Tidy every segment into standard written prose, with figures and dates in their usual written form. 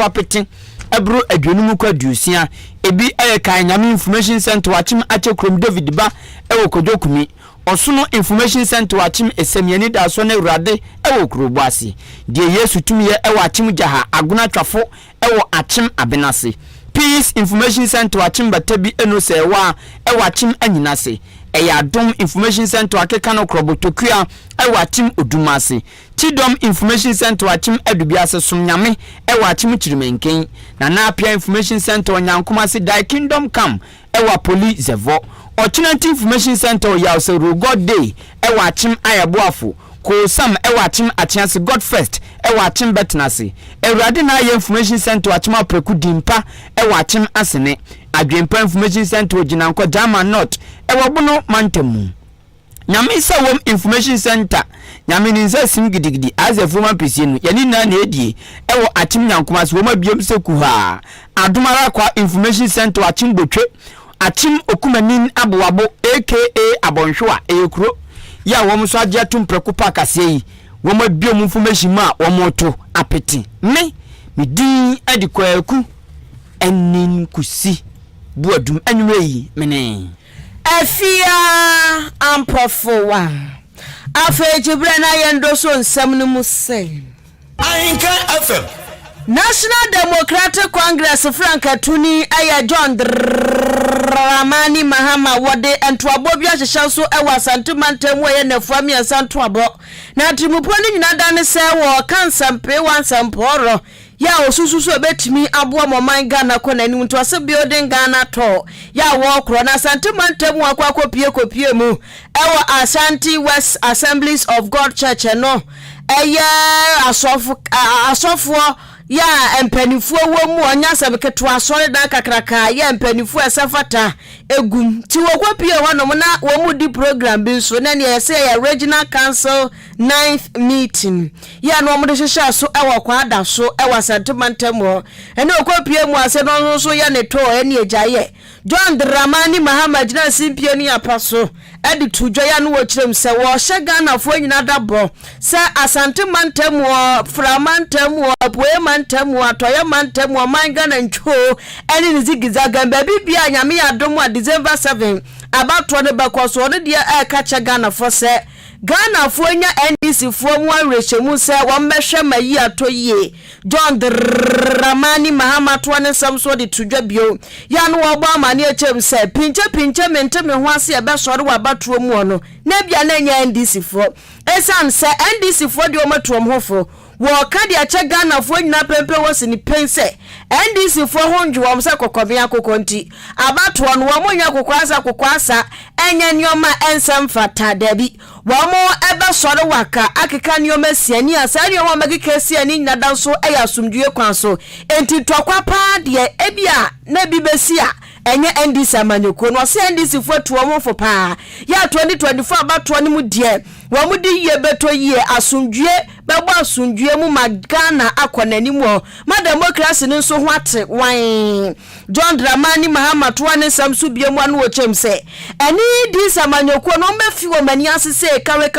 Twapeting ebro adwonum kwa dusia ebi kan nyame information center wachim ache krom David ba ewo kodokumi osono information center wachim esemiani da so na urade ewo krobo ase de Yesu tumi ye ewo achim jaha aguna twafo ewo achim abenase Peace information center wachim batabi eno se wa ewo achim anyinase eya dom information center akeka no krobo tokua ewo achim odumase Chidom information center wachim edubiase somnyame ewo achim chirimenken na apia information center onyankomase dai kingdom come ewa police zevo Ochinanti information center ya se God day ewa achim ayeboafo ko sam ewa achim achiase God first ewa achim betnase ewrade na ye information center achim apreku dimpa ewa achim asene adwempa information center oginanko German North ewa bono mantemu nyame sa wom information center nyame ni nsa sim gidigidi azefuma pesinu yani na edie ewo achim nyankomase woma biom se kuha adomara kwa information center achim botwe achim okumanin abowabo aka abonhwa eyekro ya wom so agye tumpreko pa kasei woma biom information ma womoto apeti me din adikwaku enin kusi buadum anweyi mene afia amprofowa afejibre na yendo so nsam no musei Ahenkan FM National Democratic Congress Franka Tuni aya John Dramani Mahama wode entoabo bia hyehya so ewa santumantem we na fuami asantoabo na timuponi nyina dane se wo kansampe wansamporo ya osusu so betimi aboa moman Ghana kona ni nto ase building Ghana to ya wo kro na santumantem akwa kopie mu ewa Ashanti West Assemblies of God Church no eye asofo ya empanifu wo mu onya sebeketo asore dan kakraka ya empanifu esafata egum ti wo kopie honom na wo mu di program bi so na ne yese ya regional council 9th meeting ya no mo de hwehwe so ewo kwa da so ewa santimantemo ene okopie mu ase no so ya ne to ene ejaye John Dramani Muhammad na simpie ni apaso edi tujo ya no wo kirem se wo hye Ghana fo nyina dabo se asantimantemo framantemo poemantemo atoyemantemo man Ghana ncho ene ni zigizaga bibia nyame ya domo December 7 abato ne bakoso ne de ka che Ghana fo se Ghana fo nya NDC fo mu arehemu se wo mehwe mayi atoyie John Dramani Muhammad to ne samso de tudwa bio ya no wo ba mane echem se pinche mente me ho ase e be sore wa bato mu ono na bia na nya NDC fo esan se NDC fo de o mato mo hofo wo ka de ache Ghana fo nyina pempe wo se ni pense NDC fo ho njwo mo se kokobia kokonti abato no wo mo nya kokwasa enya nioma ensem fata dabi wo mo ebe sore waka akeka nioma siani asa nioma magika siani nyada so eya sumdue kwan so enti tokwa pa de ebia na bibesia enye NDC amanyoko no se NDC fo tuo mo fo pa ya 2024 abato ni mu de wo mu di ye beto ye asumdue bebo asumdue mu magana akonani mu ma democracy ni so ho ate wan John Dramani Mahama to ne samsu bia mu anu wo chem se eni di samanyoko no mefi wo mani asese kawe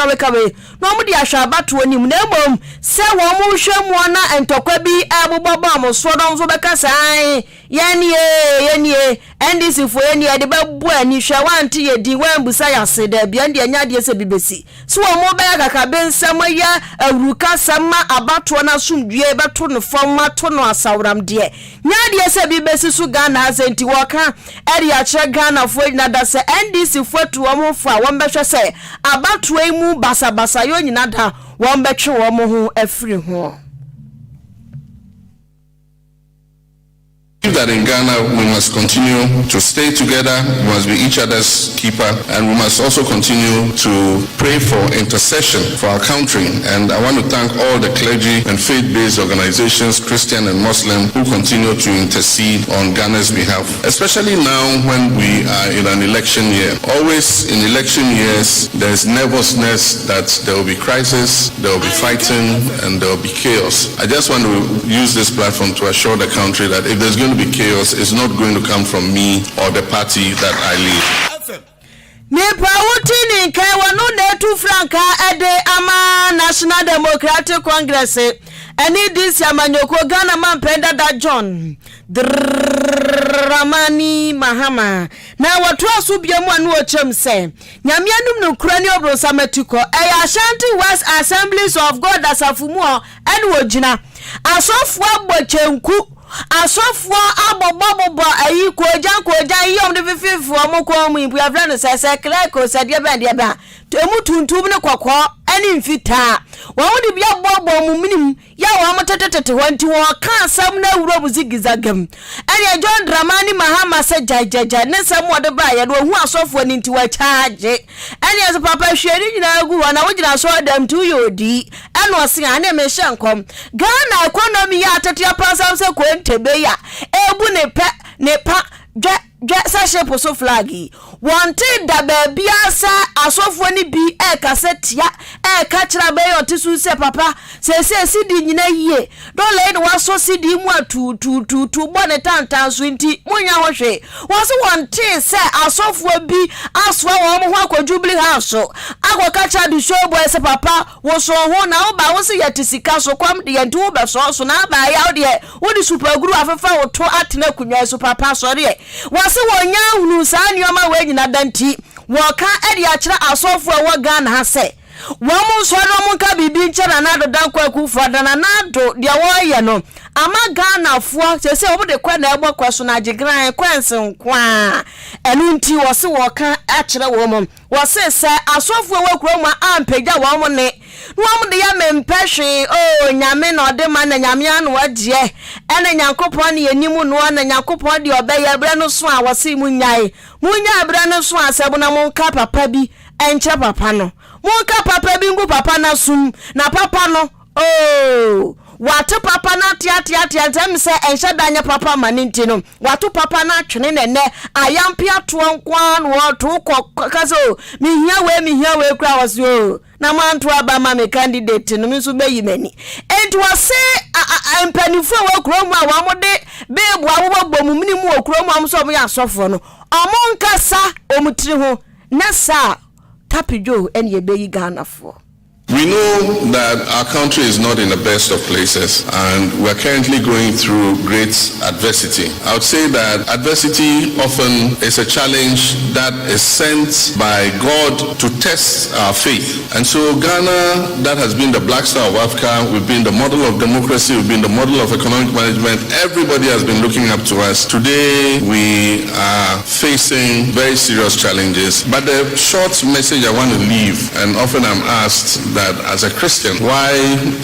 no mu di ahwa abato ni mu na emom se wo mu hwe mu na entokwa bi abobaba mo so don so beka sai yenie NDC fo yenie de bebu ani hwe wanti ye di wan busa ya se da bia ndi anya de se bibesi so wo mo be kaka bensam ya awruka sama abato na sumdue beto no foma to no asawram de nya de se bibesi so Ghana asenti woka eri a che Ghana fo nyina da se NDC fo to wo mo fa wo mbehwe se abato emu basabasa yo nyina da wo mbetwe wo mo ho afiri ho. That in Ghana we must continue to stay together, we must be each other's keeper, and we must also continue to pray for intercession for our country. And I want to thank all the clergy and faith-based organizations, Christian and Muslim, who continue to intercede on Ghana's behalf, especially now when we are in an election year. Always in election years, there's nervousness that there will be crisis, there will be fighting, and there will be chaos. I just want to use this platform to assure the country that if there's going to be chaos, it's not going to come from me or the party that I lead. Me prawuti kai wanu ne tu franka ede ama National Democratic Congress Any this Yamanyoko Ghana man penda da John Dramani Mahama. Now what was Subiamu watch him say? Nyamianum no cranial brosametuko. Ashanti West Assemblies of God as a fumo and wojina. Asofwa bochenku. Asofwa abo ayi koja yom de fifu amoko mu ibu afrano se kleko se de ba temu tuntum ne kwakọ ani mfita wo de bia bobo mu minim ya wo amotetete wanti wo ka sam na wuro buzigizagam ani John Dramani Mahama se jajaja ne sam wo de ba ye do hu asofo ni nti wa charge ani as papa hweri nyina agu na wo gina so adam tu yodi eno ose ane me hyenkom Ghana economy ya tetia pasam se ko ntebe ya ebu ne pa sashe poso flagi wanted da bebia sa asofo ni bi kasetia kachira be yotisu se papa se sidi nyina yie don le no waso sidi mu atu bone tantan so nti munya hwehwe waso wanted se asofo bi aswa wo mo ho akwadubli house akwa du show boy se papa wo so ho na wo ba wo se yatisika so kwam de ntu be so na ba ya de wo di super guru afefa wo to atena kunwa so papa sori wase wonya hunu sa nioma we nyina danti wo ka edi akira asofo wo Ghana ha se wo mu so no mu ka bibi nchara na do dan kwa ku fada na do de wo ye no ama Ghana fo se wo de kwa na egbo kwa so na agigran kwanse nkwa enu nti wo se wo ka akira wo mu wo se asofo wo kuro mu ampagya wo mu ne no de ya mempehwe nyame na ode ma na nyame anu wadie ene nyankopon ne yenimu no na nyankopon de obeye bra no so a wose munya bra no so asebu na monka papa bi enche papa no monka papa bi ngu papa na sum na papa no watu papa na tia dem se enche danya papa maninti no watu papa na twene nene ayampia to nkwan wo to kaso mihia we kra wasio na mantu aba ma me candidate no mi so beyi mani enti wase empanifo wo kromu a wa mode bebu awobom minimu wo kromu am so mo ya sofo no omonkasa omutiri ho na sa tapijo eni ebeyi Ghana fo. We know that our country is not in the best of places and we're currently going through great adversity. I would say that adversity often is a challenge that is sent by God to test our faith. And so Ghana, that has been the black star of Africa, we've been the model of democracy, we've been the model of economic management. Everybody has been looking up to us. Today we are facing very serious challenges. But the short message I want to leave, and often I'm asked that as a Christian, why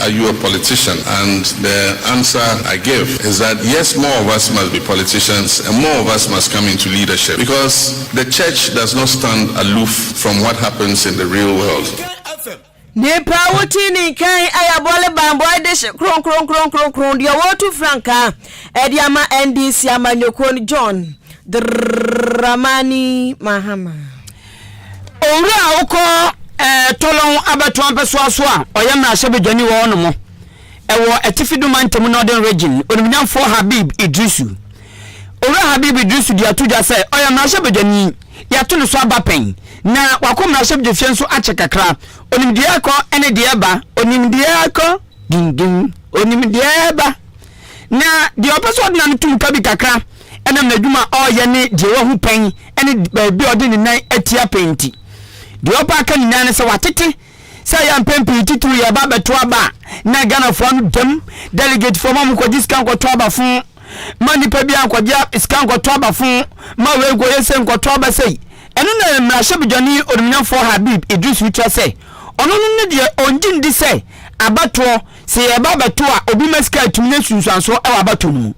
are you a politician? And the answer I give is that yes, more of us must be politicians and more of us must come into leadership because the church does not stand aloof from what happens in the real world. Nepa wotini kai ayabole bambo ade kron dia wotu franka ediama NDC amanyokoni John Dramani Mahama owura uko tolon abeton peso aso a oyemra sebedwani wo no mo ewo etifidu mantem northern region onimnyamfo Habib Idrisu owura Habib Idrisu dia tudwa se oyemra sebedwani ya to no so abapen na wakomra sebedwafie nso achekakra onimdia ko ene dia ba onimdia ko ding onimdia ba na dia opeso na ntum kabi kakra enam na dwuma oye ne die wo hu pen ene baabi ode ne nan atia penti the upper can nane se watete say am pempi titu ya baba to aba na Ghana from dem delegate for mam ko discount ko to aba fun mani pa bia ko dia discount ko to aba fun ma we go yesen ko to aba sei enu na mra shebjani onumnya for Habib Idris Ucha say onu ne de onjin di say abato se ya baba to a obi meska tumne sunsanso e abato mu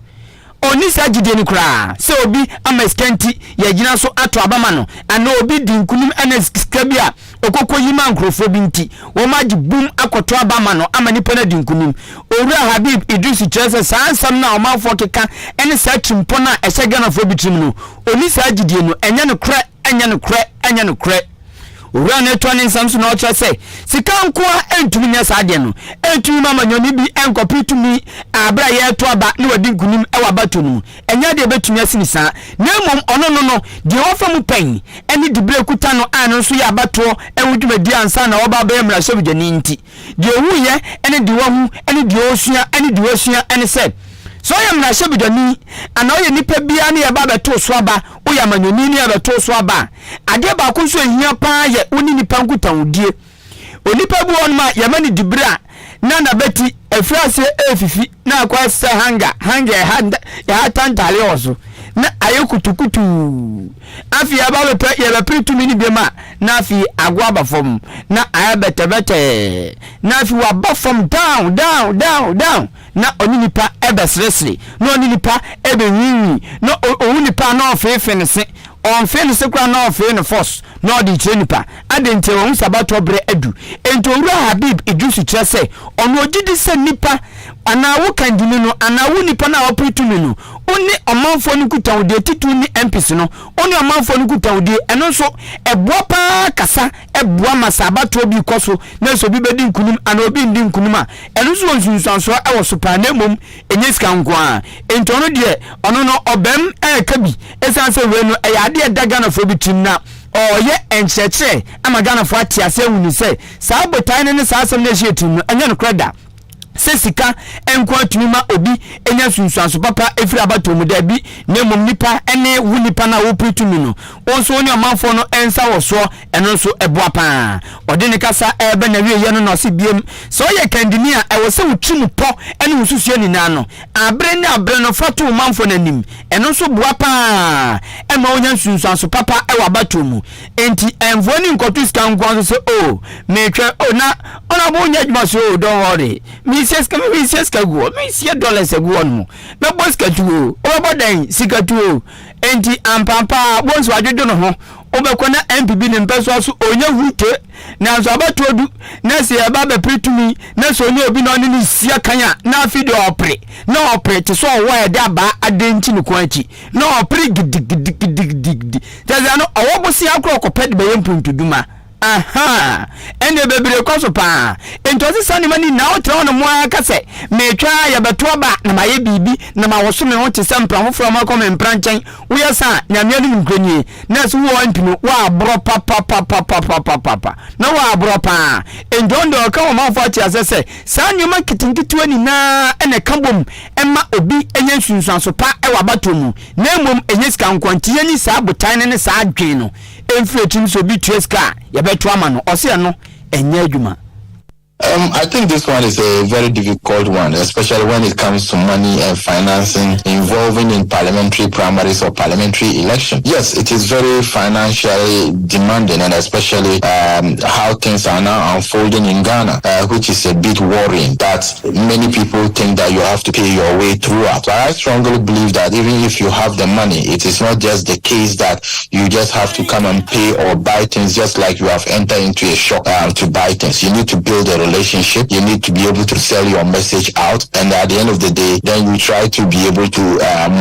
oni sa gide ni kura se obi ameskanti ya gina so ato abama no ana obi dinkunum anaska bia okoko yima nkrofo bi nti wo magi bum akoto abama no amani pona dinkunum owura Habib Idris Chese sansam na omafo keka ene sa chimpo na ehye Ghana fo bitim no oni sa gide no enya no kura owura ne to ne nsam so na o kire say sika nko entumi nya saade no entumi mama nyoni bi enkopitumi abra ye to aba ne wadi nkunim e wa bato no enya de betumi asini sa na mom ono no de ofa mu pen ene de brekuta no anu so ya bato e wudwumadi ansa na oba ba emra so bidani nti de owu ye ene de wahu ene de osua ene de osua ene said so yamra so bidani ana oye nipa bia ne ya ba beto so aba o ya manyoni ne ya beto so aba ade ba ko so hia pa ye oni nipa nkutanwudie onipa bu on ma yamani dibra na beti efrase efifi na akwa sa hanga ya tantale oso na ayekutukutu afi aba bepe ya bepritu mini bema na afi agwa bafom na ayabetebete na afi wa bafom down na oninipa ebesresre na oninipa ebenwiwi na oninipa na ofefenese on fenese kwa na ofene force na odi trenipa adente won sabato bre adu ento owura Habib Idrisu trese ono ogidi se nipa ana wo kandini no ana wo nipa na opritu no oni omanfo no kutawde titu ni MPs no oni omanfo no kutawde eno so eboa pa kasa eboa masabato bi koso na so bi bedi nkunim ana obi ndi nkunim a eno so onsunsanso e wo so pa na mom enyeska nko a ento no de ono no obem kabi esanse we no e ya de daga na fo bitim na oye encheche ama Ghana fo atiase wuni se saa botan ne saa asem na hyetim no enya no kreda sesika enkwa tunima obi enya sunsuanso papa efiri abato mu da bi ne mom nipa ene wu nipa na wo pritumi no onso oni amanfo no ensa wo so eno so eboa pa ode ne kasa ebe na wie ye no no se biem so ye kandini a ewo se wutrim po ene wususue ni na no abre no fato manfo nanim eno so boa pa ema onya sunsuanso papa ewa abato mu enti envo ni nkotu ska nkwan so o metwe ona bo nya djuma so don't worry mi seska go mi $100 go on mo na boss ka tuo o bodan sika tuo enti ampampa bonso adwodo no ho obekona MPB ne mpeso so onya hute na so abatodu na se eba be pretumi na so onya obi na oni ni sia kanya na afide opre na opre te so wo e da ba adenti ni kwanchi na opre gidig taza no owobosi akro koped be yempunduma aha ene bebere koso pa entozi sani mani na otra no mo aka se metwa ya beto ba na maye bibi na mawoso me ho te sempra ho from akoma mpranchen wo yesa nyame no nkrenye na so wo mpino wa bro papa na wa bro pa endondo ka wo mafo ati asese sa nyuma kitinkitu ani na ene kambom emma obi enye sunsuanso pa e wa batomu na emom enye sika nkwanti yani sa botan ne sa adwen no emfretim so bi tueska ya beto ama no ose no enye adwuma. I think this one is a very difficult one, especially when it comes to money and financing involving in parliamentary primaries or parliamentary election. Yes, it is very financially demanding, and especially how things are now unfolding in Ghana, which is a bit worrying that many people think that you have to pay your way throughout. But I strongly believe that even if you have the money, it is not just the case that you just have to come and pay or buy things just like you have entered into a shop to buy things. You need to build a relationship. You need to be able to sell your message out, and at the end of the day, then you try to be able to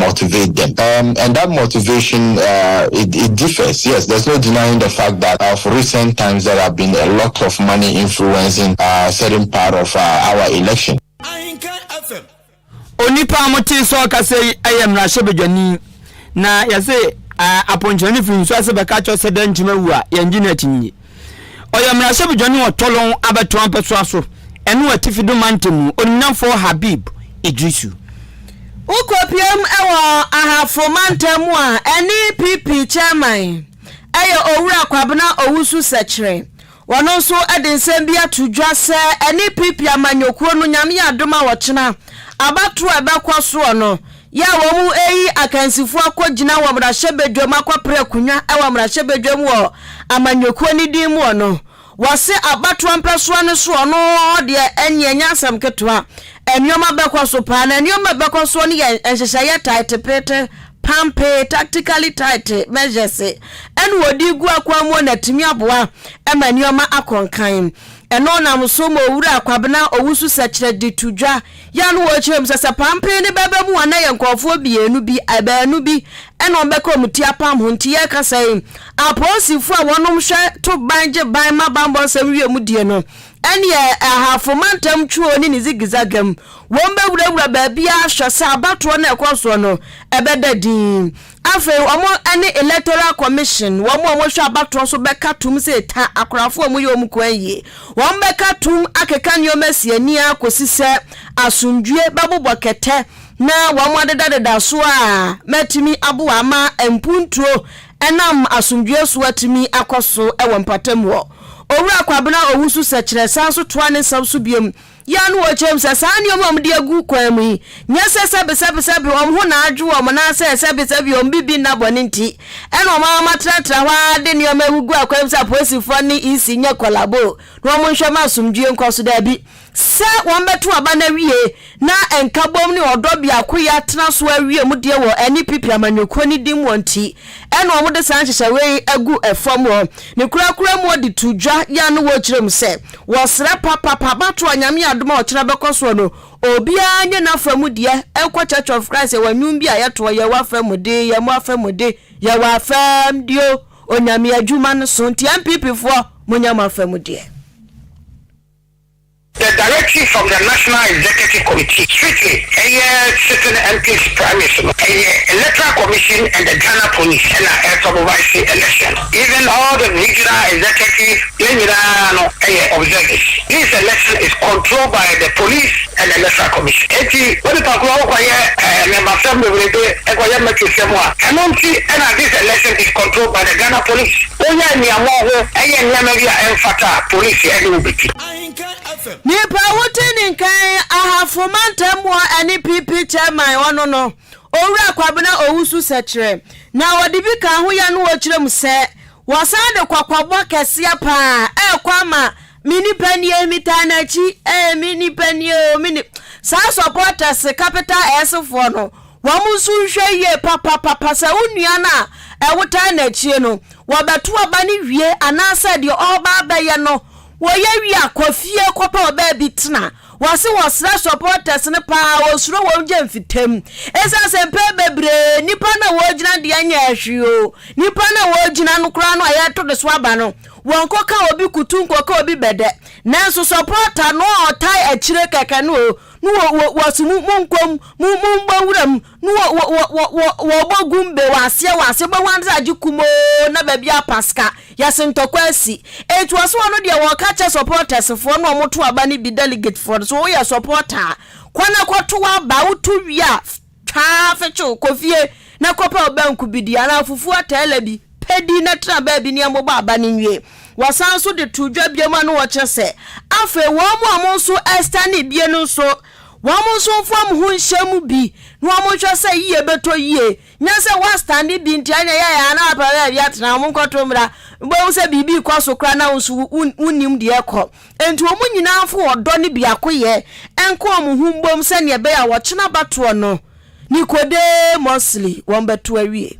motivate them. And that motivation, it differs. Yes, there's no denying the fact that for recent times there have been a lot of money influencing a certain part of our election. Ahenkan FM. Onipa moti so kase ayem na shebedwani na yase aponchoni fi so ase beka cho se dan jima wu a yenji na tinyi oyamra shebedwani otolon abeto ampeso aso enu atifido mantemu onimnafo Habib Idrisu ukopiem ewo ahafo mantemu a eni PP chairman ayo owura kwabena owusu sekire wono so edensem bia tudwa se eni PP amanyokuo no nyame adoma wochena abatu ebekwaso no ya womu eyi akansifu akogina wo mrashebedwam akwapre kunwa ewo mrashebedwam wo amanyokuo ni dimu no wase abatu ampeso ne so no de enyenya asam ketwa enioma bekwaso pa na enioma bekwaso ne enhyehyeye tight pete pampe tactically tight measures en wodi gu akwamu na timi aboa ema enioma akonkan eno na mso mo owura kwabena owusu sekire ditudwa ya no wo chirem sese pampe ne bebe mu ana ye nkofo bienu bi abanu bi eno beka omuti apam honti ye kasai aposifu a wonom hwe to banje ban mabambo sam wie mu die no ene ahafomantam chuo ni nizigizagam won bewurawura ba bia hwese abato na ekoso no ebedadin afe omo ene electoral commission womo hwe abato so beka tum se ta akorafo omo ye omukwanyi won beka tum akeka nyomasi ani akosise asundue babobo kete na womo adedada so a matimi abo ama empuntuo enam asundue so atimi akoso ewo mpatam wo owura kwabena owusu sekire sanso toa ne samso biem ya no wochem sasani omde agu kwami nya sebe omho na adwo om na sebe ombibi na bone nti eno mama tratra hwa de ne omagugu akwam sa posifo ne isi nya kolabo no mo hwe masumdue nkoso da bi se won beto aba na wie na enkabom ne odobi akoya tena so awie mu de wo ani pipi amanyoko ni dim wonti eno mo de san hyehye we agu efom wo ne kurakura mu odi tudwa ya no wo kirem se wo sra papa bato anyame adoma o kira bekoso no obi anye na famu de ekwa Church of Christ e wanwum bi ayeto ye wa famu de ye mo afamu de ye wa fam dio onyame adwuma no so nti MPP fo monyama afamu de. The directive from the National Executive Committee strictly sitting MP's premise, Electoral Commission and the Ghana Police and supervise the election. Even all the regional executives, observe this. This election is controlled by the police and the Electoral Commission. What the member assembly will do, and this election is controlled by the Ghana Police. Police Nipa woteni nkan ahafomantam wa ani pipi chairman wono no owura kwabena owusu sekire na wodibi ka ho ya no wokirem se wasade kwakwabo kesia pa kwama mini panie mitanachi mini panie mini sa supporters capital S for no wamusu hwe ye papa sa onua na ewota na chie no wabeto aba ni wie anasa de oba abaye no woye wi akofie kopa oba bitna wase wasra supporters ne pa osuro wonje mfitem esa sempe bebre nipa na wogina de anya ahwio nipa na wogina no kra no ayato de so aba no wonko ka obi kutu nkoka obi bede nanso supporter no otai akire keke no wasumu munkom mumbawuram no wobogumbe wase ba wanza agikumo na babia paska yasentokwasi etwaso no de wokache supporters fo no moto aba ni bi delegate for so we supporter kwana kwoto aba utuwia ta fecho kofie na kopa obanku bidi ana fufu atele bi pedi na tra ba bi ni ambo aba ni nwie wasanso de tudwa biema no wochese afa wo mu amonso estani bie no so wamonso fam hu nhyam bi no amonhwa se yie beto yie nya se wa standi bi ntianya ya na apara bia tena amonkoto mra bo se bibi kwaso kra na unsu unim de ekọ enti omu nyina afo odo ne bia koye enko omu humbom se ne be ya wo chena bato no nikode mosli won beto awie.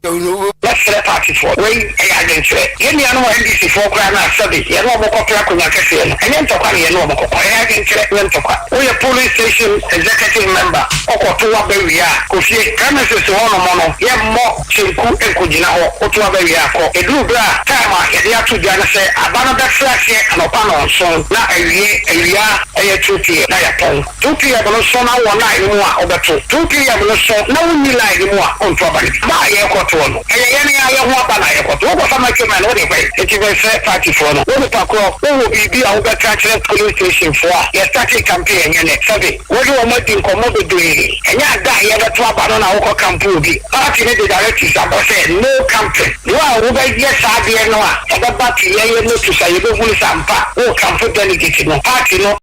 Let's get a party for way against it. You know, NDC for Grana Sabi, you know, Akan Kasiebo, and then to carry a normal against it. We are police station executive member, Okotua Beria, Kusi, Kamesis Mono, Yamo, Chinku, and Kujina, Otua Beria, Edubra, Tama, Yaku Jana say, Abana Flash, and Opano, so not a year, a 2 Nayapon. 2 Aboloson, 1 night more, over 2 Aboloson, no one like more on property. Buy a quarter. Any other one by a quarter, what am I coming on the way? It's a fair party for no. What will be over Catchment police station for a static campaign in it? What do you want to commode doing? And you die at a twab on our campugi. Party the directors about saying no campaign. Well, yes, I be no. And the party, you know, to say you don't want some campu delegate no party no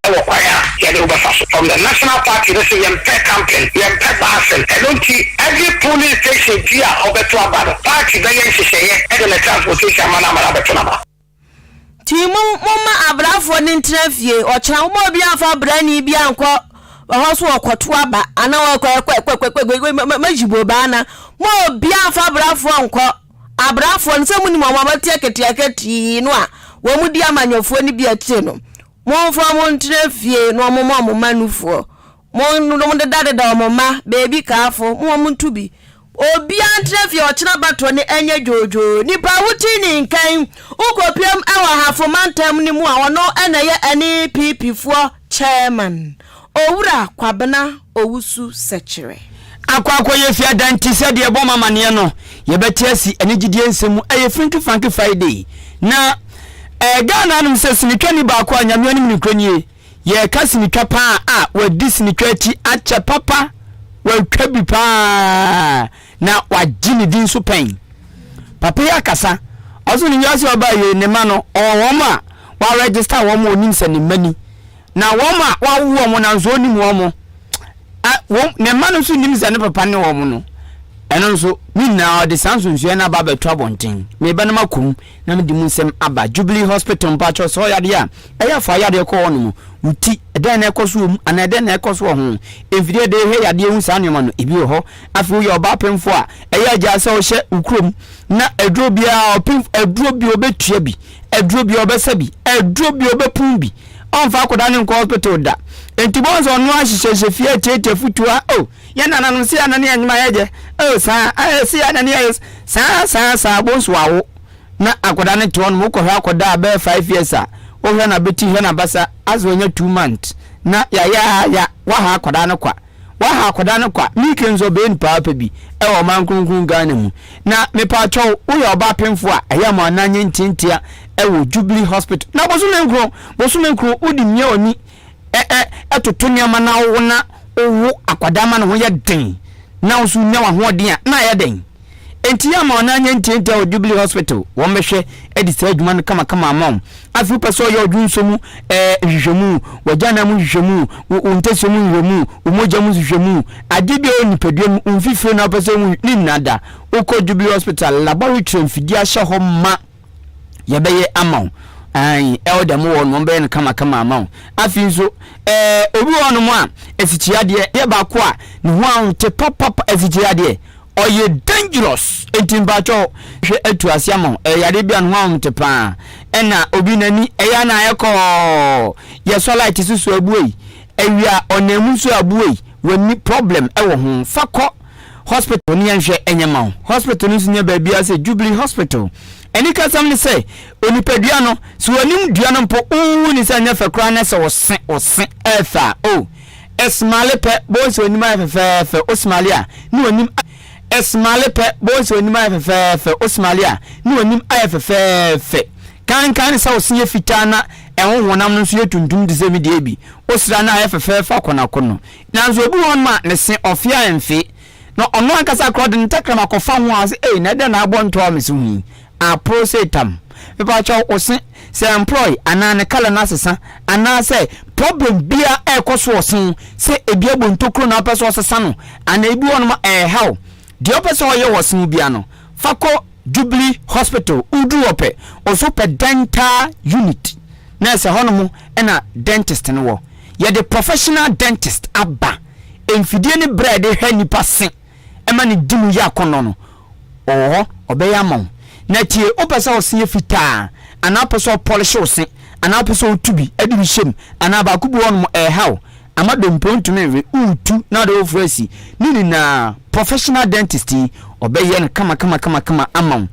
from the national party, this is a campaign, you have pet bassin. And don't see every police station here over party by and the transportation manama. Timu mama abrafo ni ntrafie o cha mo bia fa brani bia nko hoso okoto aba ana majibo ba na mo bia fa brafo nko abrafo nse mu ni mama batia ketiaketi no a wo mu di amanyofo ni bi atire no mo fa mo ntre fie no mo manufo mo no de da mo baby kaafo mo ntubi obi antre fie o kira bato ne enye jojo nipa wuti ni nkan ukopiem ewa hafo mantem ni mu a wono enaye ani pp4 chairman owura kwabena owusu sechere akwa ye fia danti se de bo mama ne no ye betiasi anigidie nsemu eye frank friday na Ghana num se sinitwa ni ba ko anyame anim ni kronye ye ka sinitwa pa a wadi sinitwa ti acha papa wa twabi pa na wagini din so pen papa ya kasa ozo ni yasi oba ye ne ma no woma wa register woma onim se ne mani na woma wa wo mo na nzo onim womo ne ma no so nim se ne papa ne womo no eno so mi na de sanso nsuo na ba betwa bonten me ba na makum na me di munsem aba Jubilee Hospital mpacho so yade a eya fa yade ko wono mu uti eden na ekoso mu ana eden na ekoso ho evide de he yade hu sa nyoma no ebi ho afi wo ba pemfo a eya ja se wo hye ukrom na eduro bia opem eduro bi obetua bi eduro bi obesa bi eduro bi obepun bi onfa akoda ne ko hospital da enti bonzo no ahyehyehye fie tete futua ya na nanu si anani anyuma yeje sa si anani yes sa bonso wawo na akoda ne to no ko hwa akoda be 5 years a wo hwa na beti hwa na basa azo nya 2 months na ya wa ha akoda ne kwa mike nzo be npa bi wo mankunkun Ghana mu na me pa cho wo yo ba pemfo a eya mo ananye ntintia wo Jubilee Hospital na boso menkro odi nya oni etoto nyama na wo na owo akwadama no ye den na osu nya wa ho den na ye den enti ya ma na nya ntinta o Jubilee Hospital wo mehwe edi sa adwuma no kama amam afi peso ye odwunsomu hwehwemu wajana mu hwehwemu untesemu hwehwemu umoja mu hwehwemu adibe onipadua mu mfifire na peso mu ni nada uko Jubilee Hospital laboratory mfidi ahye ho ma ye beye amam ai elder mo won mo be n kama amam afi nso obi won mo a efichiade ye ba ko a ne ho an te papa efichiade oye dangerous entimbacho hwe atu asiamon yade bia no ho te pa ena obi nani eya na ayeko ye so light susu abuei ewia onamu su abuei woni problem ewo ho fakọ hospital ni anhwe enyama hospital ni sunya ba bia se Jubilee Hospital eni ka sam ni say onipadua no so onim dua no mpo ni say nya fakra na se wosen efa esmale pe bo so onim afefe osmale a ni onim esmale pe bo so onim afefe osmale a ni onim afefe kan sa osin fita na enwo wonam no so yetuntum de semi de bi osira na afefe akona kono na nzo obi won ma ne se ofia emfe no ono ankasa krod ntakra makofa ho ase na de na abonto amesu hu a prosetam people cho osin se employ anane kala na sesa anase problem bia ekoso osin se ebi abontokro na peso sesa no ana ebi won ma how the person oye wosin bia no fako Jubilee Hospital udu ope oso pe dental unit na se hono mu na dentist no wo ye the professional dentist abba emfidie ni bread hwa nipa sen ema ni dimu ya kono no obeya mon na tie opesa osin fita ana pesa polish osin ana pesa otubi edi shem ana ba kubu won how amado mpontume utu na do ofresi nini na professional dentist obeye no kama amam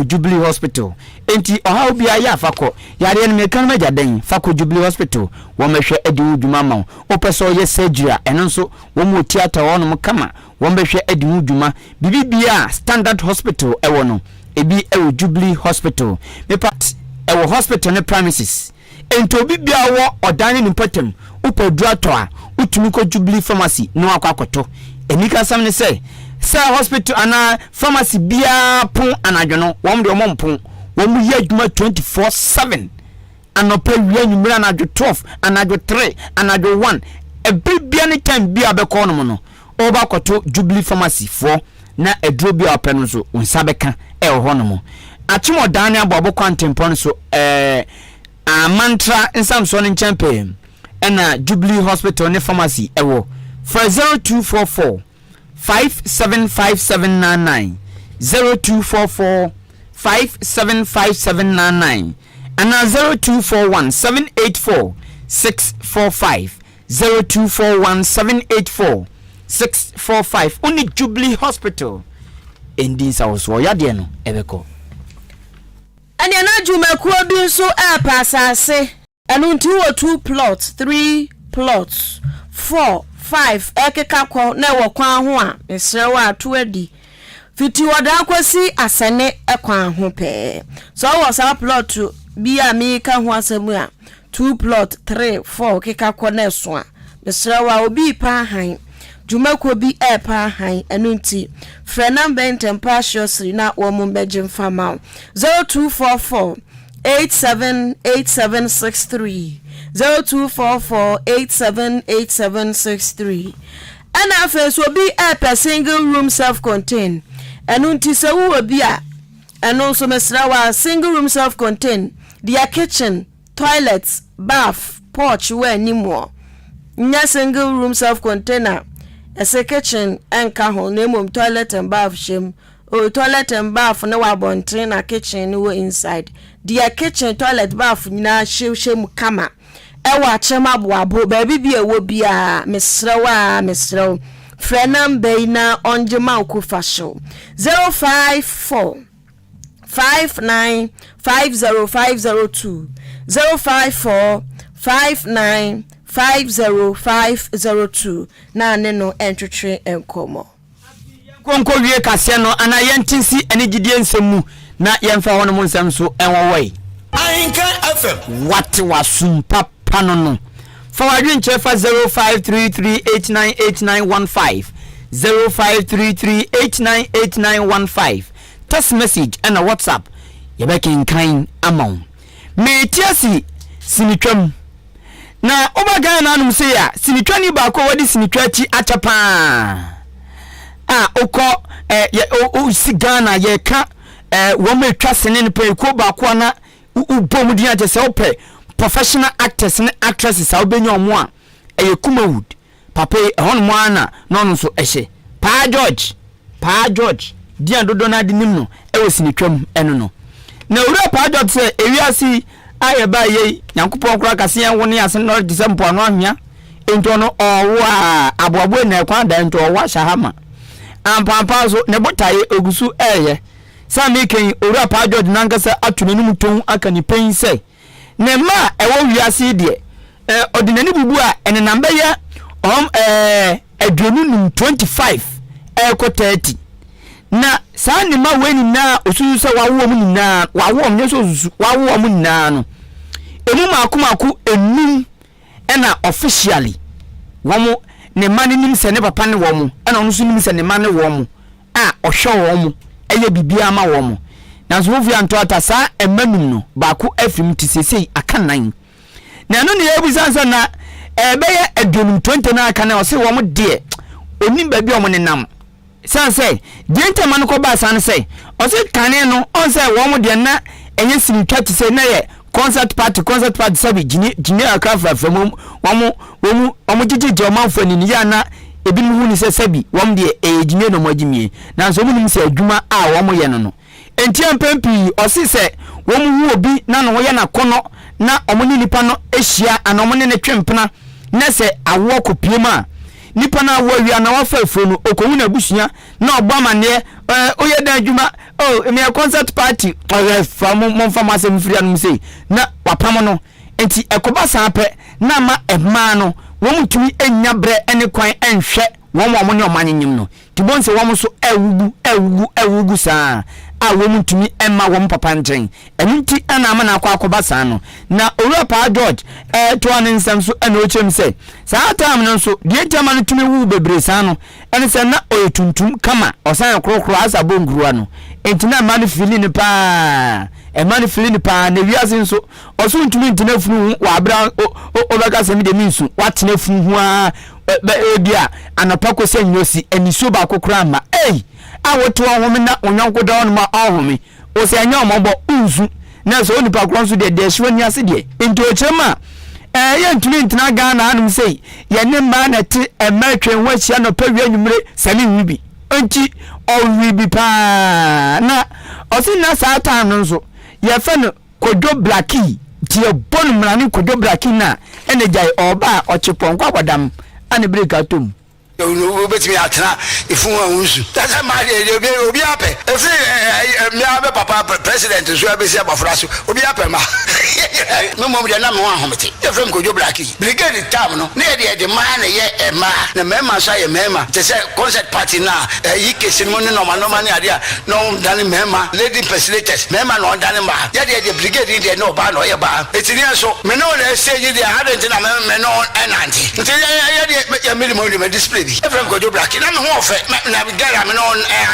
Jubilee Hospital enti oha bia ya fako yare no mekan meja den fako Jubilee Hospital wo mehwe edi udwuma ma opesa oye surgery eno nso wo mo theater wono kama wo mehwe edi udwuma bibia standard hospital ewo no ebi Jubilee Hospital mepat ewo hospital ne premises ento bibia wo odane ni patem upadua to a utumi ko Jubilee pharmacy no akwakoto enika sam ne say hospital ana pharmacy bia pon anadwono wom de omompon wom ye adwuma 24/7 anopa wi anwumira anadwo 12 anadwo 3 anadwo 1 bibia ne time bia be ko no no oba koto Jubilee pharmacy fo na eduro bia openo so unsabeka ho no mo achimo dan abobo kwantempon so mantra nsamso ne champe na Jubilee Hospital ne pharmacy ewo for 0244 575799 0244 575799 and 0241 784 645 0241 784 645 only Jubilee Hospital in this house wo ya de no ebeko and ya na dwumakuo bi nso pasase anu nti wo 2 plots 3 plots 4 5 ekeka ko na wo kwan ho a mesre wa to adi fiti wada akwasi asane ekwan ho pe so wo sa plot bi a mi ka ho asemu a 2 plot 3 4 keka ko na so a mesre wa obi pa han dwumakuo bi pa han anu nti frɛ number ntempa sure na wo mo begem fama 0244 878763 0244878763 and after so be a single room self-contained and unti se wo bi a and also mesra wa single room self-contained their kitchen toilets bath porch where anymore nya single room self-container as a kitchen and ho name toilet and bath shim toilet and bath na wa bontin na kitchen no inside their kitchen toilet bath na shim kama ewa chema boabo baby bi ewo bia mesrew frenam beina onjema okufa show 054 595050 054 595050 na ne no entwetwe enkomo konko wie kase no ana yentinsi ene gidie nsemu na yemfa hono mu nsem so enwowai Ahenkan FM what wasum papa no for wadwen chefa 0533898915 0533898915 text message and a WhatsApp yebekin kan amount me tiasi sinitwam na obaga na anum se ya sinitwani ba ko wadi sinitwachi atapa okọ sigana ye ka wo metwa sene ne pe ko ba ko na ubom dia je se ope professional actors and actresses a obenya omo a Kumawood papa hon mo ana no so ehye pa George dia dodo na de nim no wo sinitwam eno no na owura pa George se ewiasi aye ba ye yankopon kura kase yan woni asen no December no ahia ento no owo a aboabo na kwa da ento owo shahama ampampa so ne botaye ogusu eye sami ken owura pa George nankasa atunanum ton aka ni pen se ne ma ewo wiase de ordinary bubu a ene namba ya adwonum 25 ko 30 na saa ne ma weni na osusu se wawo mu nyina wawo mu nyeso osusu wawo mu nyina no emu makomaku enum ena officially womo ne mane nim se ne papa ne womo ena onu so nim se ne mane womo a ohwe womo eye bibia ma womo na so ofu anto ata saa emanum no baako afim tisesei akanan na no ne ebusansa na ebeye adwonum 20 na aka na o se womo de onim ba bi omo ne nam sanse dienta man ko ba san se o se kane no on se womo de na enye sinitwa ti se na ye concert party sabi jini akafa from womo jiji omanfo ni ya na ebi mu ni se sabi wom de jini no magimie na so mu nim se adwuma a womo ye no no enti ampempi o se se womo hu obi na no ye na kono na omoni nipa no ehia ana omoni ne twempena na se awo kopiema nipa na awo wi ana wafa afro no okowu na busua na obama ne oye da adwuma me concert party from pharmacy free anum sei na wapam no enti ekoba sanpe na ma ema no wo mutumi enya bre ene kwan enhwe wo ne omanyem no tibonse wo so ewugu saa a wo mutumi ema wo papa nten enti ana ama na akoba saa no na Owura George to an nsam so ena ochem se saa time no so die ntama no tumi wu bebre saa no ene se na oyetuntum kama osan krokro asa bongruwa no enti na ma no fili ni pa na wiase nso oso ntumi ntena funu wa abra obaka semi de minsu watena funu hu a bia anapa ko se nyosi eniso ba kokora ma awoto ohome na onyanko da on ma ohome o se anya ombo unzu na so onipa kron so de hwani ase de enti ochema ye ntumi ntena ga na anum sei ye ne ma na te ematwen wachia no pa wi anwumre sami wibi enti owibi pa na na saa time no so ye fe no Kojo Blackie tie bon mrani Kojo Blackie na ene jai oba ochepon kwa kwadam ane break atom no betimi atena ifun awunsu tata ma de obi ape efi me abe papa president so abesi abafra so obi ape ma no mom de na me wa homete e frem Kojo Blackie brigade tam no na de man ye ma na mema so ye mema te se concert party na yi kesi mo ne normal ne ade a no dane mema lady facilitators mema no dane ma ye de brigade de no ba no ye ba etini so me no le say ye de hadent na me no enanti nti ye de ye me mo de display Efrem Kojo Blackie na me ho ofe na be gara me no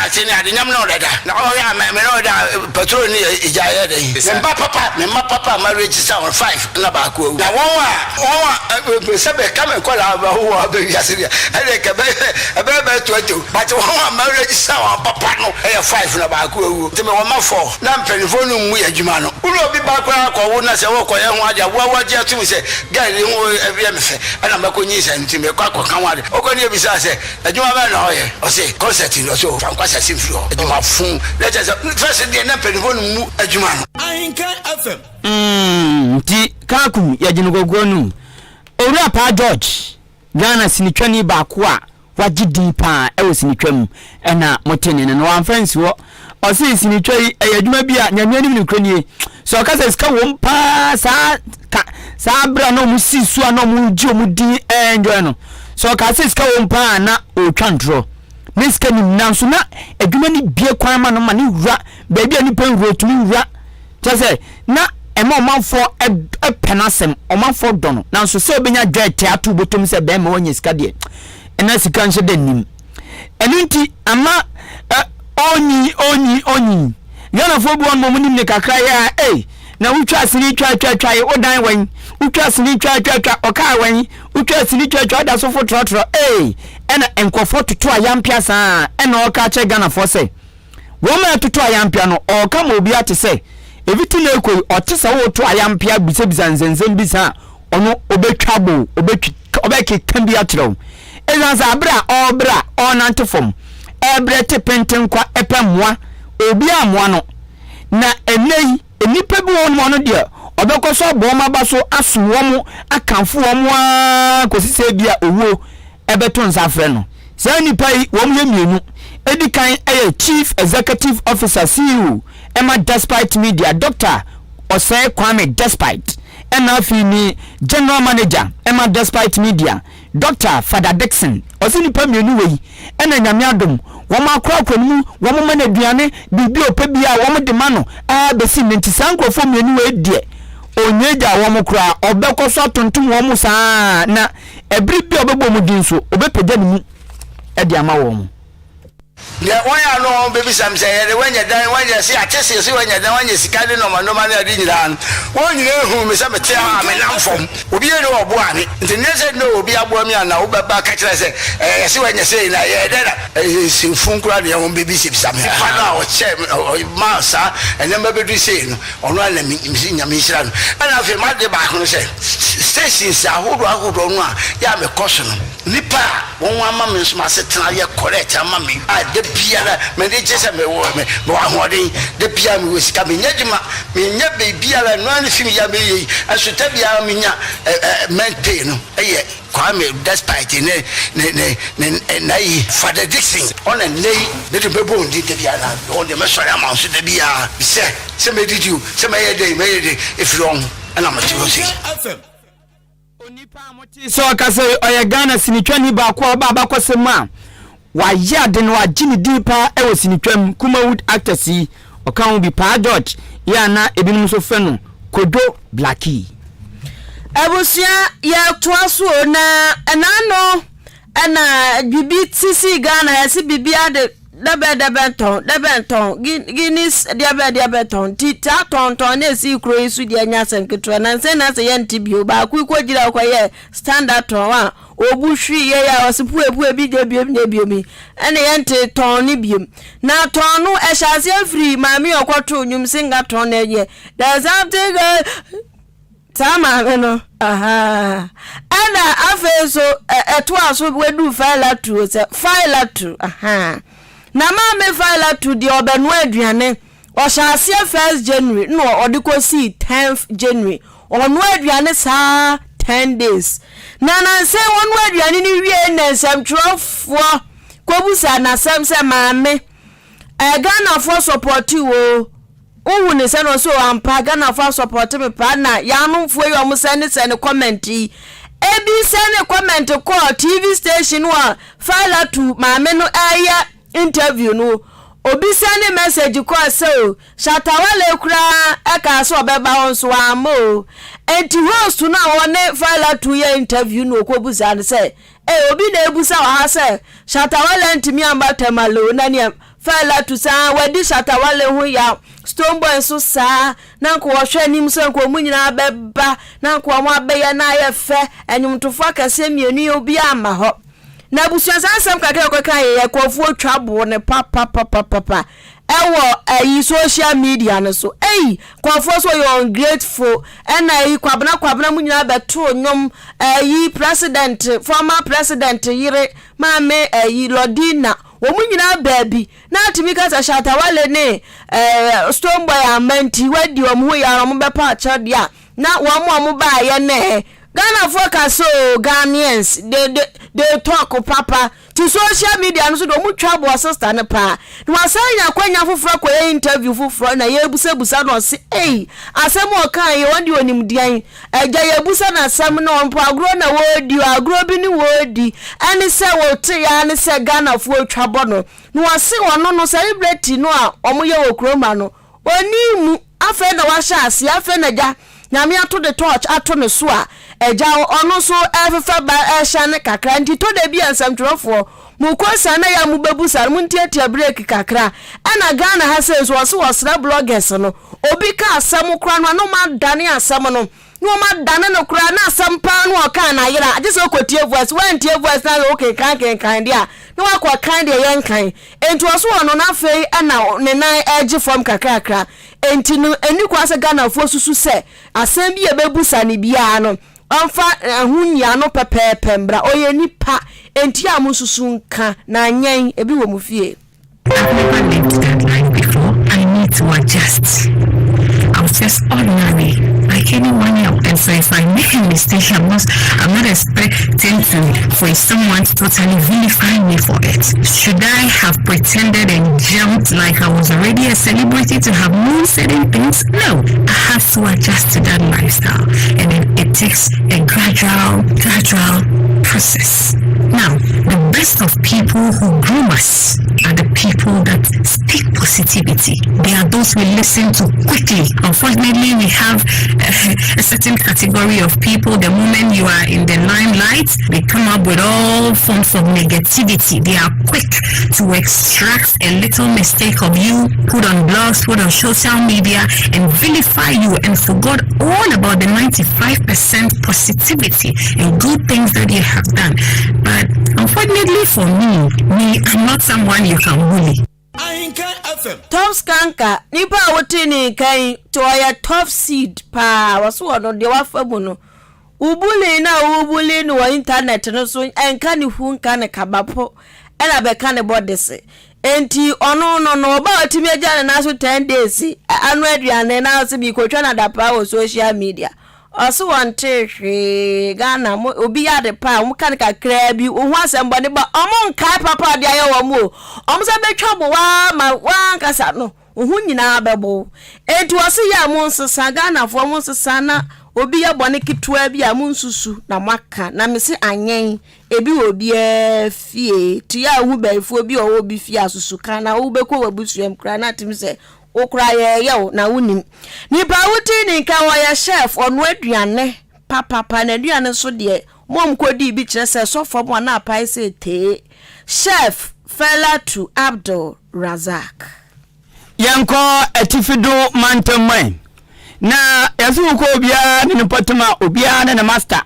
atini ade nyam no leda na o ya me no da patrol ni ijaye de me papa marriage sound 5 na ba ko na won se be come kwala ba ho be yasiria ele ke be 20 but won marriage sound papa no e 5 na ba ko te me won ma 4 na mpenifo no mu yadwuma no ulu obi ba kwa ko wo na se wo ko ye ho aja wo je atu se gari ho e me fe ana ma ko nyi se nti me kwa kan wade o ko ni e bisa se adwuma ba na oye o se concert no so fan kwasa simfiro adwuma fun let us first day na mpenifo no mu adwuma no Ahenkan FM ti kakum ya jinugogo nu owura pa George Ghana sinitwani ba ko a wagidi pa e wo sinitwam na motene no wan friends wo o se sinitwai adwuma bi a nyame anim ne kronie so ka se ska wo pa sa bra no mu sisu a no mu ji o mu di enjoy no so ka se ska wo pa na o twantro miska ni nanso na adwuma ni bie kwan ma no ma ni wura ba bia ni pa wura tumi wura tese na ema omanfo penasem omanfo dono nanso se obenya dwa teatu botom se be ma wonye sika de ena sika nche de nim enunti ama oni yana fo bu on nim ne kakra ya na wutwa asini twa ye odan wan wutwa asini twa oka wan wutwa asini twa da so fo trotro ena enkofo tutu ayampia saa ena oka che Ghana fo se wo ma tutu ayampia no oka ma obi ate se eviti na ekoi otisa wo to ayampia bisebisa nzenzem bisa ono obetwabo obeki bi atrew ezanza abra onantefom ebrete penten kwa epemwa obi amwa no na enei enipa bi won no de obekoso boma baso asuwo mu akanfo wo mu kosise bia owo ebeton safre no se nipa yi wo mu yemienu edikan Chief Executive Officer CEO Emma Despite Media Dr. Osei Kwame Despite Emma Fini General Manager Emma Despite Media Dr. Father Dixon Osini Pamienu wei ena nyamiadom woma akwa mu woma maneduane bibi opebia woma de mano besi nti sankrofo mienu wei die onyeja woma kura obekoso tontom woma saa na ebri bi obebo mu dinso obepeja ni edi ama woma ya wanya no baby sam say wanya dan wanya si atese si wanya dan wanya sikade no ma na adi nyira wanya ehu me say mete ha me namfom obi e no obo ani nti ne say no obi abo mi ana wo baba ka kire say si wanya say na ye da si funkura de won baby sam fa na o che ma sa ene ma bedu say no ono ala mi nyame hira no ana fe ma de ba ko no say stations ahodo no a ya me koso no nipa won wa ma me so ma setena ye correct ama me de biara me de jese me wo me ahode de biara me wosika me nyadwuma me nya be biara no an fimi ya be yi asota biara me nya maintain no Kwame Despite na yi Father Dixon on a nay de bebo ndi de biara on de mesori amount de biara se me did you se me dey if wrong and I'm FM onipa amoti so akase oye Ghana sinitwani ba kwa baba kwasema waya de no agini dipa e wo sinitwam Kumawood actors yi okan bi pa George ya na ebinum so fe no Kojo Blackie ebusia ya toaso na enano ena bibi tisi Ghana ya si bibi ade debenton Guinness diabeton tita ton na si kro isu di anya senketwa na nse na se yenti bio ba ku gira kwa ye standard ton wa obuhwi ye ya osipu ebu bi de bio mi ene yenti ton ni bio na ton no ehase afri mami okwoto nyum singa ton na ye there's something Tama no aha ana afeso eto aso wedu file to se file to aha na ma me file to di obenu aduane o sha se 1st January no o de ko see 10th January onu aduane saa 10 days na say onu aduane ni wie na nsem trofo kobusa na sem se maame Ghana for support you o ne se no so ampa Ghana for support me pa na ya no fo yo mo se ne comment yi ebi se ne comment call TV station wa file to maame no aya interview no obi se ne message call so Shatawale kura eka so beba on so amo enti host na won file to ya interview no kobusa ne se obi na ebusa wa ha se Shatawale ntimi amba temalo na ne file to sa wadi Shatawale hu ya Stoneboy so sa na ko hwe nim so ko munyina beba na ko mo abeya na ye fe enyumtofo akase mienu obi ama ho na busua sansam kakere ko kan ye kofu twabo ne papa ewo ayi social media no so kofu so you ungrateful and ayi kwabna munyina beto nyom ayi president former president yire mame ayi Lodina omunyina baabi na atimika sa Shatawale ne Stoneboy amanti wadi omu ya omu bepa achadia na omu ba ye ne Ghana focus so Ghanaians they talk papa to social media no so do mu twabo sister ne pa no asanya kwanya foforo ko interview foforo na ye busa no se asem o kan ye wadi onimdian eja ye busa na asem no mpo agro na wodi agro bi ni wodi ani se wo te ya ani se Ghana fo twabo no wase wono no celebrity no a omoye wo kroma no oni mu afa na wa sha ase afa na ja nyame ato the torch ato ne so a eja ono so efefa ba ehya ne kakra nti to da bi ansam trofo mu kosa na ya mu bebusa mu ntiatia break kakra ana Ghana ha says was bloggers no obi ka asam kra no ma dane asam no ma dane no kra na asam pa no ka na yira age so kotie voice when tie voice na okay kan dia no akwa kan dia yen kan enti oso ono na fei ana ne nan edge from kakra enti no eni kwase Ghana fo susu se asem bi e bebusa ne bia no onfa hunya no pepepe mbra oye nipa enti amususu nka na nyen ebi wo mu fie. I've never lived that life before. I need to adjust. I was just ordinary, like anyone else. And so if I make a mistake, I'm not expecting for someone to totally vilify me for it. Should I have pretended and jumped like I was already a celebrity to have known certain things? No, I have to adjust to that lifestyle. And it takes a gradual process. Now, the best of people who groom us are the people that speak positivity. They are those we listen to quickly. Unfortunately, we have a certain category of people. The moment you are in the limelight, they come up with all forms of negativity. They are quick to extract a little mistake of you, put on blogs, put on social media, and vilify you and forgot all about the 95% positivity and good things that you have done. But unfortunately for me, I'm not someone you can bully. Ahenkan FM. Top skanka nipa wotini kan to ya top seed pa waso ono de wafamu no ubuli no wa internet no so enka ni hu nka ne kabapo ela be ka ne bodese enti ono no ba otimi agya na so 10 days anu aduane na so bi kotwa na da pa wo social media aso wante hwe Ghana obi ya de pa mo kan kakra bi ohu asembo ne ba omo nkai papa de aye wo mo omo se betwa bo wa nkasa no ohu nyina bebo enti wose ya mo nsesa Ghana fo mo nsesa na obi ya bone kitwa bi amu nsusu na maka na mese anyen ebi obi fie ti ya hu baifo bi o obi fie asusu kana wo beko wabusuem kra na timse okra ye na wunim nipa wuti ni nka wo ya chef onu aduane papa na aduane so de mom kodi bi kire se so fo mo na apai se te chef fella to Abdul Razak yanko etifido mantemman na yasu ko obia ne potuma obia ne master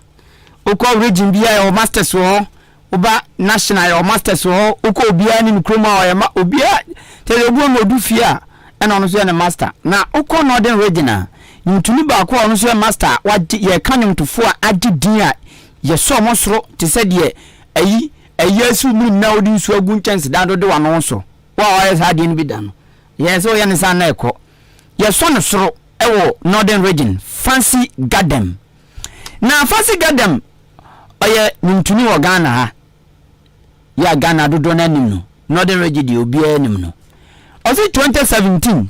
uko region bia your masters wo uba national your masters wo uko obia ne kroma o ya ma obia telebu no dufia ena ono so ne master na uko northern region ntuni ba ko ono so master wa ye kanem tofo agidin a ye so mo soro te se de ayi ayesu mu na odi so agun chance da do de wa no so wa o ya sa de ni bi da no yes o yan san na eko ye so no soro ewo northern region fancy garden na fancy garden oye ntuni wo Ghana ha ya Ghana dodo na nim no northern region di obi anim no osi 2017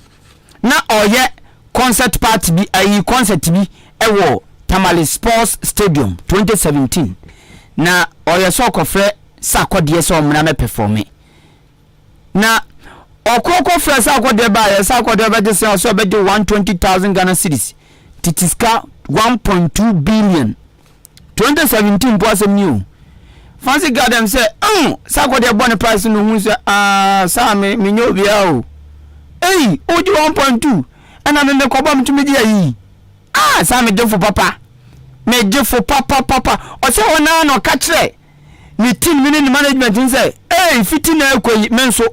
na oye concert party bi ayi concert bi ewo Tamale Sports Stadium 2017 na oye so kofre sakode so omna me performe na okoko fre sakode ba ye sakode ba je so be 120,000 Ghana cedis titiska 1.2 billion 2017 was new fancy garden say sakode bon price no hu say sa me nyo bia o oji 1.2 ana me ko me tumi dia yi sa me jefo papa o se wona no ka kire ni team ni management say fiti na ekoyi menso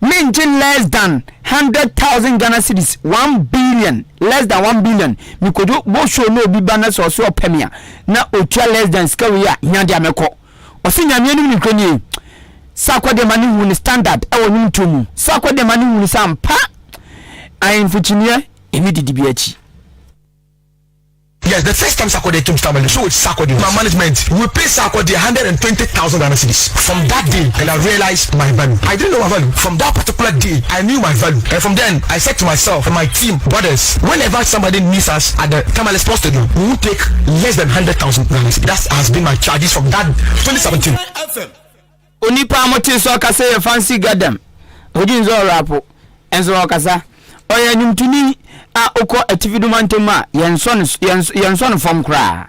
mention less than 100,000 Ghana cedis 1 billion less than 1 billion mi kodo bo show no bi bana so opemia na otua less than scale ya nyade ameko o se nyame ni kroni sakode mani hu ni standard e wonu ntomu sakode mani hu ni sampa ayin fuchinie emi didi achi. Yes, the first time Sakode came to Tamale, so it's Sakode. My management, we pay Sakode 120,000 Ghana cedis. From that day, and I realized my value. I didn't know my value. From that particular day, I knew my value. And from then, I said to myself and my team, brothers, whenever somebody needs us at the Tamale Sports Stadium, we will take less than 100,000 Ghana cedis. That has been my charges from that 2017. Onipa amoti so kasa ye fancy garden. Ojin zo rapo. Enzo kasa. Oya nyumtuni oko atividuma ntema yenson from kra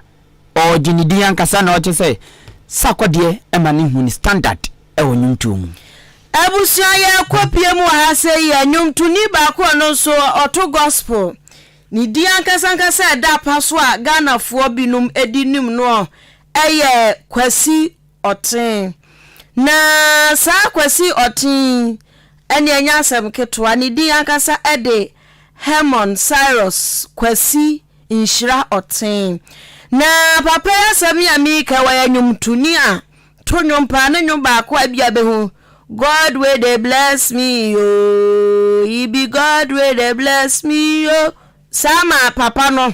o jinidi ankasa na o che say sakode emani hu ni standard e wonyumtum abusia ye kopie mu ha say ye nyumtuni ba ko no so oto gospel ni di ankasa da paso a Ghana fo binum edinim no eye kwasi oten na sa kwasi oten ene anya asem ketwa ni di ankasa ede Hermon Cyrus kwasi inshira oten na papa asem ya mi ka wa nyumtuni a to nyompa na nyomba ko abia be hu God will they bless me oh he be God will they bless me oh sama papa no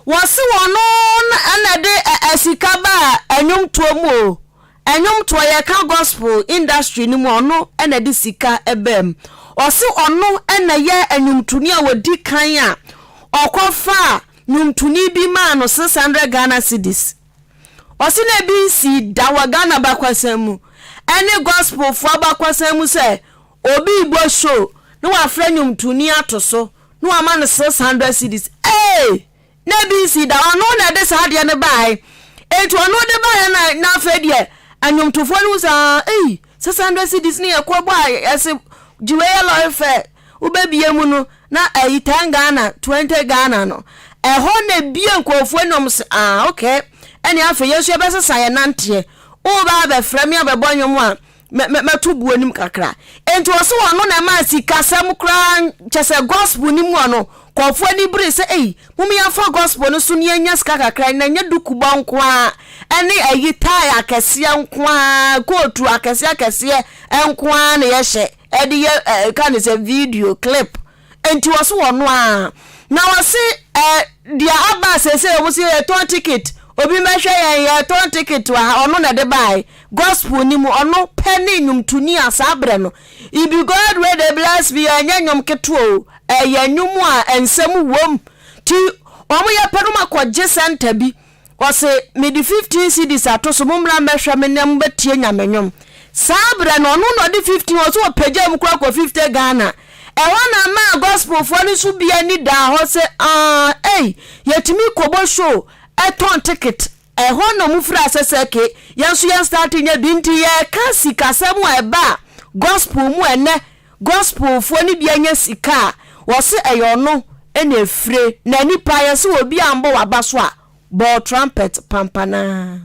wasi wono na de asika ba anyumto mu anyumto ye ka gospel industry ni mu ono na de sika ebem osi ono na ye anyumtuni a wodi kan a okofa nyumtuni bi ma no 600 Ghana cedis osi na bi si dawa Ghana bakwasemu ene gospel fo bakwasemu se obi igbo show no wa fra nyumtuni atoso no wa ma no 600 cedis na bi si dawa no na de sa de ne bai etu ono de bai na fa de anyumtofo no sa 600 cedis ni ekwo ase jiwe lo fe ubebie mu no na 10 Ghana 20 Ghana no eho na bie nkofo nom se okay ene afa yesu ebesesa ye nante o ba be frame abebonwom a metu buonim kakra enti wo so wono na ma sika sam kra chese gospel ni mu no kofo ni bri se mumi afa gospel no so ni anya sika kakra na nya duku bonko a ene ayi tai akese nko a kotu akese enko a na ye hye edi ye kan se video clip enti wo so wono a na wo se dia aba se wo se ton ticket obi mehwe ye ton ticket wa ono na de bai gospel ni mu ono penny nyumtuni asabre no ibi God where they bless be anyanyom keto yanyum a ensem wom ti omo ye peruma kwaje center bi o se me di 15 cedis atoso mumra mehwe menem betie nyamenyom sabre no ono no di 15 o so pagya mu kwa 50 Ghana wana ma gospel fo ni so bia ni da ho se yetimi kobo show ton ticket hono mu fra seseke yanso yan starting nya binti ye kasi kasemu eba gospel mu ene gospel fo ni bia nya sika wo se eyono ene efre na nipa ye se obi ambo wabaso a bo trumpet pampana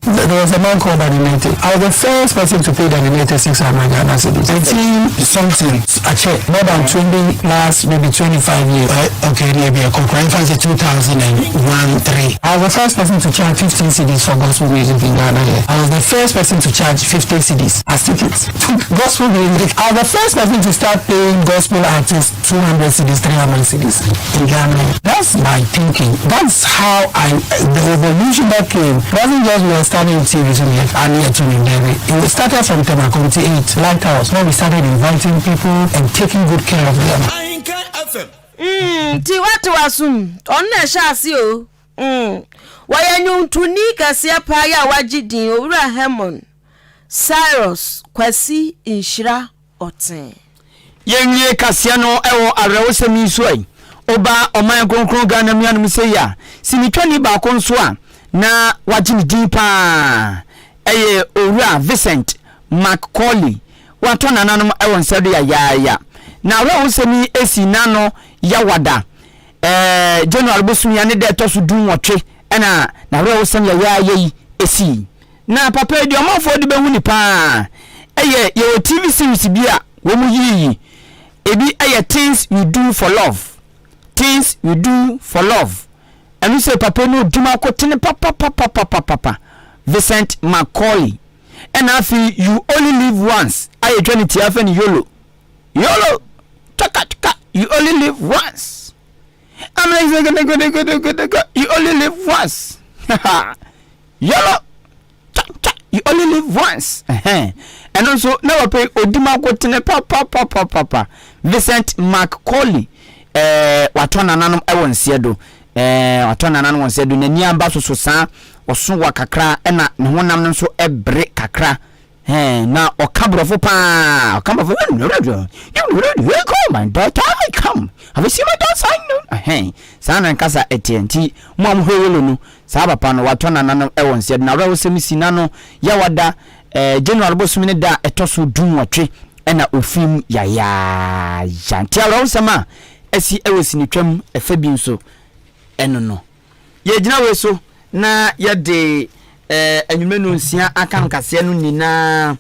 There was a man called Animated. I was the first person to pay the Animated 600 Ghana cedis. 18 something, actually, more than 20 last maybe 25 years. Okay, maybe a corporate fancy 2001-3. I was the first person to charge 15 cedis for gospel music in Ghana. I was the first person to charge 50 cedis as tickets. Gospel music. I was the first person to start paying gospel artists 200 cedis, 300 cedis in Ghana. That's my thinking. That's how the revolution that came wasn't just we were starting TV and here to me. It started from Temakonti 8 Lighthouse when we started inviting people and taking good care of them. Ahenkan FM. Ti watu wasum onna shasi o. Wayanyu tuni kasia pa ya wagidin owura Hemon Cyrus Kwasi Inshira Oten. Yenye kasia no ewo arewosemi so ai. Oba oman kronkron Ghana mianum se ya. Simitwani ba ko nso a na wagidin pa. Eye owura Vincent Macaulay. Wato nananom ewo nsado ya. Na arewosemi esi nano yawada. General Bosumi ane de to so dun wotwe na arewosemi ya yi esi. Na papa di omafo de behu ni pa. Eye ye TV series bia wo mu yi. Ebi eye things you do for love. Things you do for love. And you say papa no duma ko tene papa. Vincent Macaulay. And I feel you only live once. Aye 20 afen YOLO. Taka. You only live once. I'm like you only live once. YOLO. You only live once. And also now pay odima ko tene papa. Vincent Macaulay. Watona nanom ewonse do. Watona nanom wonse do nani amba so sa oso wa kakra na ne honam no so ebre kakra. Na okabrofo pa. Okabrofo you come my daughter I come. Have you seen my daughter? Sana nkasa etienti mo hwewelo no sa papa no watona nanom ewonse do na rawo semisi nano yawada general Bosumi ne da etoso dun wotwe na ofim ya jantia rawo sama esi ewesi ni twam efa bi nso eno no ye gina we so na ye de anwumenu nsia Akan Kasiebo no nyina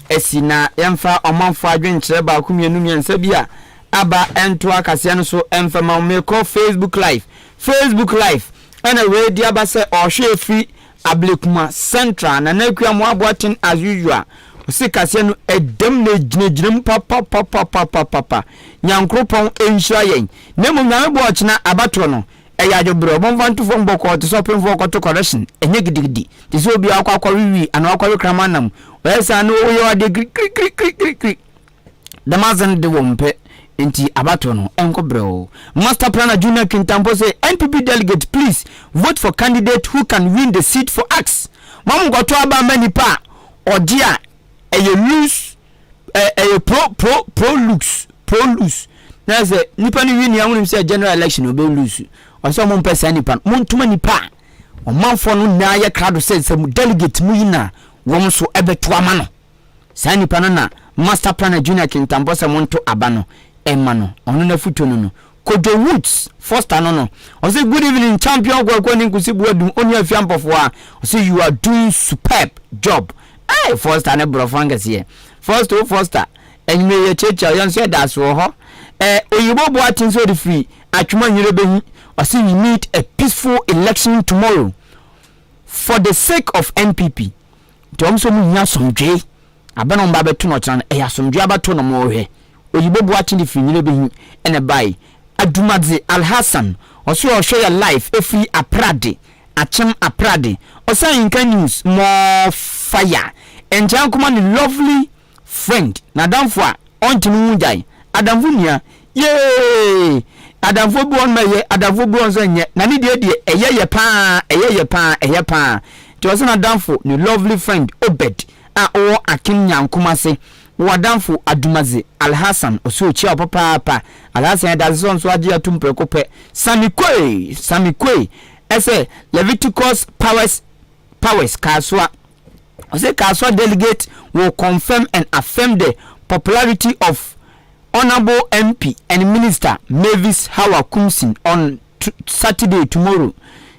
esi na yemfa omanfo adwenkyere ba akumienu miensa bia aba ento Kasiebo no so emfa ma meko Facebook live ana we dia ba se ohwe free ablekuma central na nakua mo aboaten as usual osi Kasiebo no edem na gineginem papa nyankropon enhira yen nemu nyame bo ochina abato no eya adwobro bomfanto fo mboko to so penfo koto correction enye gidigidi ti so obi akwa wiwi ana akwa kramanam wesa no wo yo ade kri the mazen de wompe enti abato no enkobreo master planner junior kintampo say NPP delegate please vote for candidate who can win the seat for ax mam goto aba mani pa odia eye lose pro lose na say nipa ni win ya won say general election obe lose oso mo mpesa nipa mo ntuma nipa o manfo no na ya crowd say some delegate mu yina wo so ebeto ama no sa nipa no na master planner junior kintambo se mo nto aba no emma no ono na futo no Kojo Woods Foster no o say good evening champion gwakoni nkusibu adum oni afiampofo a o say you are doing superb job. Hey Foster ne brofangasi here Foster enye ye checha yan say that's wo ho oyibo bo atin so the free atwuma nyire behu o say we need a peaceful election tomorrow for the sake of NPP tom so mu nya somdwe abana mba beto no chan somdwe abato no mo hwe oyibo bo atin the free nyire behu ene bai Adumadze Alhassan also share life every aprade also Ahenkan news more fire and jankuma ni lovely friend na damfo a ontimi njai adamvunia yay adamfo bu on meye adamfo bu on so nye na ni de eyeye pa ti also na damfo ni lovely friend Obed a o akin nyankuma se wadamfo Adumadze Alhassan oso chi papa Alhassan da so nso age atum prekope Samikwe ese Leviticus powers kaswa ose kaswa delegate will confirm and affirm the popularity of honorable MP and minister Mavis Hawa Kumsin on Saturday tomorrow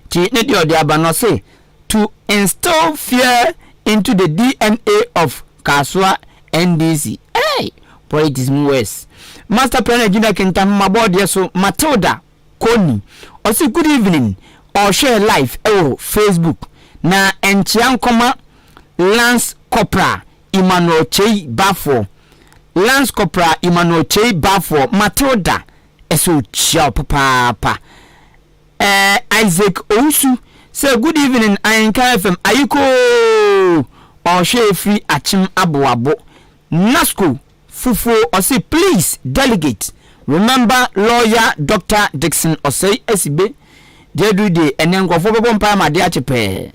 ti ne de ode aba no say to instill fear into the DNA of Kaswa NDC. Hey, politics worse. Master Planner Junior Kentam Mabodi so Matilda Koni. Also good evening or share live Facebook. Na enchian koma Lance Corporal Emmanuel Chei Bafo. Lance Corporal Emmanuel Chei Bafo Matilda eso chia papa. Isaac Ousu say good evening Ahenkan FM ayiko or share free achim abo Nasco Fufu or say please delegate remember lawyer Dr. Dixon or say SB they do the and then go for bompa ma dia chepe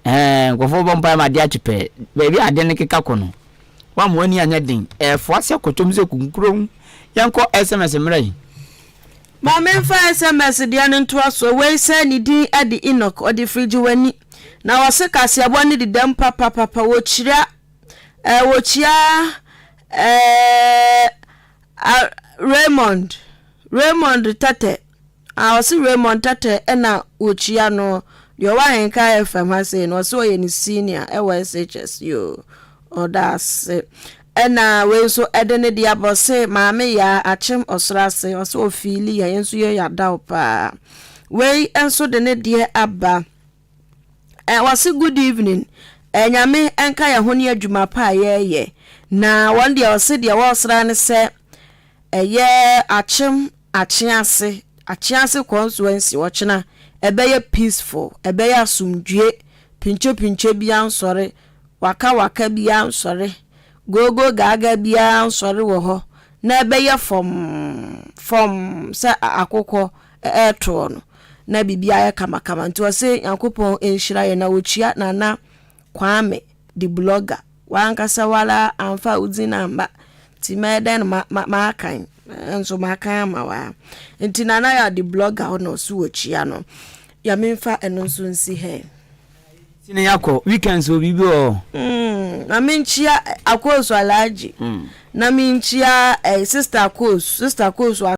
go for bompa ma dia chepe baby adenike kakono wa mo ani anya din fo ase kotom se kunkuro yanko SMS mrai ma me fa SMS dia nto aso we say ni din ade Enoch or the fridge wani na wase Kasiebo ni di dem papa wo chira wo chia Raymond Tate wase Raymond Tate na wo chia no de wa Ahenkan FM ha say no so ye ni senior SHS yo odas ena we so edene dia bose maame ya achem osrase oso ofili ya yenso ye yada pa we enso de ne dia aba wase good evening nyame enka ya honi adwuma pa ye na one dia wase dia wa osra ne se ye achem achiase constituency wochena ebeye peaceful ebeye asumdwe pinche bia nsore waka bia nsore gogo gaga bia nsore wo ho na ebeye from sa akoko eto no na bibia ya kama nti wase yakopon enhira ye na wochia na Kwame the blogger wankasa wala amfa udina mba ti meden ma kan enso makan ma wa nti nana ya the blogger ono so wochia no ya memfa eno nso nsi he sine yako weekends obibi o na minchia akoso alaji na minchia sister course